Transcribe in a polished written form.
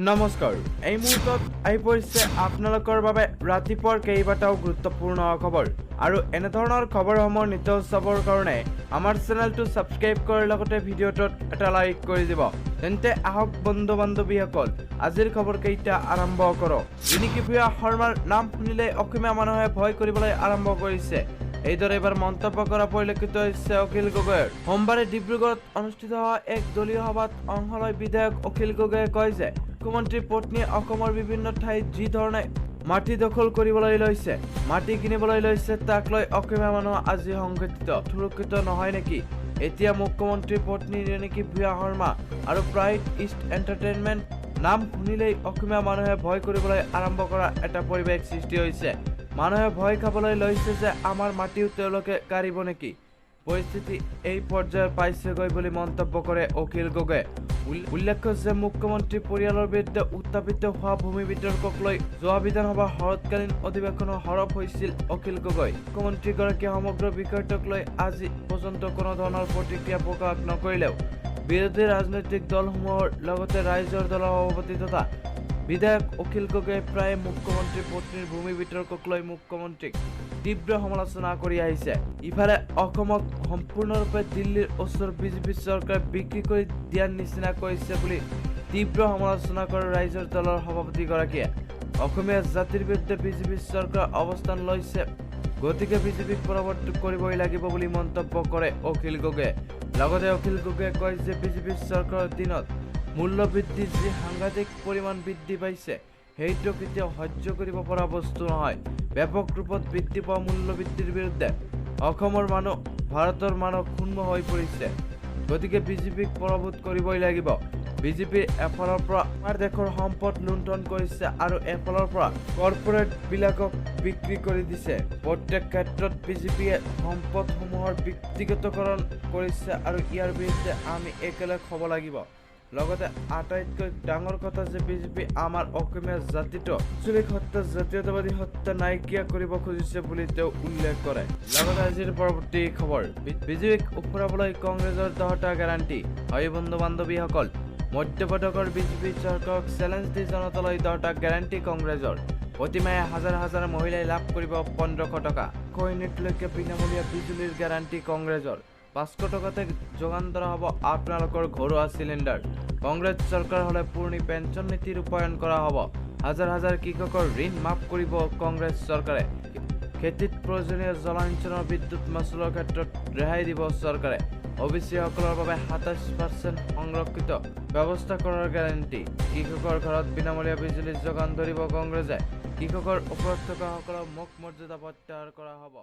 নমস্কাৰ এই মুহূৰ্তত আহি পৰিছে আপোনালোকৰ বাবে ৰাতিপুৱাৰ কেইবাটাও গুৰুত্বপূৰ্ণ খবৰ আৰু এনে ধৰণৰ খবৰসমূহ নিতৌ চাবৰ কাৰণে আমাৰ চেনেলটো সাবস্ক্ৰাইব কৰাৰ লগতে ভিডিঅ'টোত এটা লাইক কৰি দিব তেন্তে আহক বন্ধু বান্ধৱীসকল আজিৰ খবৰ কেইটা আৰম্ভ কৰক ৰিনিকি ভূঞা শৰ্মাৰ নাম শুনিলে অসমীয়া মানুহে ভয় কৰিবলৈ আৰম্ভ কৰিছে এইদৰে এবাৰ মন্তব্য কৰা পৰিলক্ষিত হৈছে অখিল গগৈৰ সোমবাৰে ডিব্ৰুগড়ত অনুষ্ঠিত হোৱা এক দলীয় সভাত অংশ লৈ বিধায়ক অখিল গগৈয়ে কয় যে মুখ্যমন্ত্ৰীৰ পত্নীয়ে অসমৰ বিভিন্ন ঠাইত যি ধৰণে মাটি দখল কৰিবলৈ লৈছে মাটি কিনিবলৈ লৈছে তাক লৈ অসমীয়া মানুহ আজি সংঘটিত সুৰক্ষিত নহয় নেকি এতিয়া মুখ্যমন্ত্ৰীৰ পত্নী ৰিনিকি ভূঞা শৰ্মা আৰু প্ৰাইড ইষ্ট এণ্টাৰটেইনমেণ্ট নাম শুনিলেই অসমীয়া মানুহে ভয় কৰিবলৈ আৰম্ভ কৰা এটা পৰিৱেশ সৃষ্টি হৈছে মানুহে ভয় খাবলৈ লৈছে যে আমাৰ মাটিও তেওঁলোকে কাঢ়িব নেকি পৰিস্থিতি এই পৰ্যায়ৰ পাইছেগৈ বুলি মন্তব্য কৰে অখিল গগৈয়ে উল্লেখ্য যে মুখ্যমন্ত্ৰী পৰিয়ালৰ বিৰুদ্ধে উত্থাপিত হোৱা ভূমি বিতৰ্কক লৈ যোৱা বিধানসভাৰ শৰৎকালীন অধিৱেশনৰ সৰব হৈছিল অখিল গগৈ মুখ্যমন্ত্ৰীগৰাকীয়ে সমগ্ৰ বিষয়টোক লৈ আজি পৰ্যন্ত কোনো ধৰণৰ প্ৰতিক্ৰিয়া প্ৰকাশ নকৰিলেও বিৰোধী ৰাজনৈতিক দলসমূহৰ লগতে ৰাইজৰ দলৰ সভাপতি তথা বিধায়ক অখিল গগৈয়ে প্ৰায় মুখ্যমন্ত্ৰীৰ পত্নীৰ ভূমি বিতৰ্কক লৈ মুখ্যমন্ত্ৰীক তীব্ৰ সমালোচনা কৰি আহিছে ইফালে অসমক সম্পূৰ্ণৰূপে দিল্লীৰ ওচৰ বিজেপি চৰকাৰে বিক্ৰী কৰি দিয়াৰ নিচিনা কৰিছে বুলি তীব্ৰ সমালোচনা কৰে ৰাইজৰ দলৰ সভাপতিগৰাকীয়ে অসমীয়া জাতিৰ বিৰুদ্ধে বিজেপি চৰকাৰ অৱস্থান লৈছে গতিকে বিজেপিক পৰৱৰ্তী কৰিবই লাগিব বুলি মন্তব্য কৰে অখিল গগৈয়ে লগতে অখিল গগৈয়ে কয় যে বিজেপি চৰকাৰৰ দিনত মূল্য বৃদ্ধি যি সাংঘাতিক পৰিমাণ বৃদ্ধি পাইছে সেইটো কেতিয়াও সহ্য কৰিব পৰা বস্তু নহয় ব্যাপক ৰূপত বৃদ্ধি পোৱা মূল্য বৃদ্ধিৰ বিৰুদ্ধে অসমৰ মানুহ ভাৰতৰ মানুহ ক্ষুণ্ণ হৈ পৰিছে গতিকে বিজেপিক পৰাভূত কৰিবই লাগিব বিজেপিৰ এফালৰ পৰা আমাৰ দেশৰ সম্পদ লুণ্ঠন কৰিছে আৰু এফালৰ পৰা কৰ্পোৰেট বিলাকক বিক্ৰী কৰি দিছে প্ৰত্যেক ক্ষেত্ৰত বিজেপিয়ে সম্পদসমূহৰ ব্যক্তিগতকৰণ কৰিছে আৰু ইয়াৰ বিৰুদ্ধে আমি একেলগ হ'ব লাগিব লগতে আটাইতকৈ ডাঙৰ কথা যে বিজেপি আমাৰ অসমীয়া জাতিটো আঞ্চলিক হত্যা জাতীয়তাবাদী হত্যা নাইকিয়া কৰিব খুজিছে বুলি তেওঁ উল্লেখ কৰে লগতে আজিৰ পৰৱৰ্তী খবৰ বিজেপিক ওফৰাবলৈ কংগ্ৰেছৰ 10টা গ্যাৰাণ্টি হয় বন্ধু বান্ধৱীসকল মধ্যপ্ৰদেশৰ বিজেপি চৰকাৰক চেলেঞ্জ দি জনতালৈ 10টা গ্যাৰাণ্টি কংগ্ৰেছৰ প্ৰতিমাহে হাজাৰ হাজাৰ মহিলাই লাভ কৰিব 1500 টকা ইউনিটলৈকে বিনামূলীয়া বিজুলীৰ গ্যাৰাণ্টি কংগ্ৰেছৰ 500 টকাতে যোগান ধৰা হ'ব আপোনালোকৰ ঘৰুৱা চিলিণ্ডাৰ কংগ্ৰেছ চৰকাৰ হলে পূৰ্ণি পেঞ্চন নীতি ৰূপায়ণ কৰা হ'ব হাজাৰ হাজাৰ কৃষকৰ ঋণ মাফ কৰিব কংগ্ৰেছ চৰকাৰে খেতিত প্ৰয়োজনীয় জলসিঞ্চনৰ বিদ্যুৎ মাচুলৰ ক্ষেত্ৰত ৰেহাই দিব চৰকাৰে অবিচিসকলৰ বাবে 27% সংৰক্ষিত ব্যৱস্থা কৰাৰ গ্যাৰাণ্টি কৃষকৰ ঘৰত বিনামূলীয়া বিজুলী যোগান ধৰিব কংগ্ৰেছে কৃষকৰ ওপৰত থকা সকলৰ মুখ মৰ্যাদা প্ৰত্যাহাৰ কৰা হ'ব।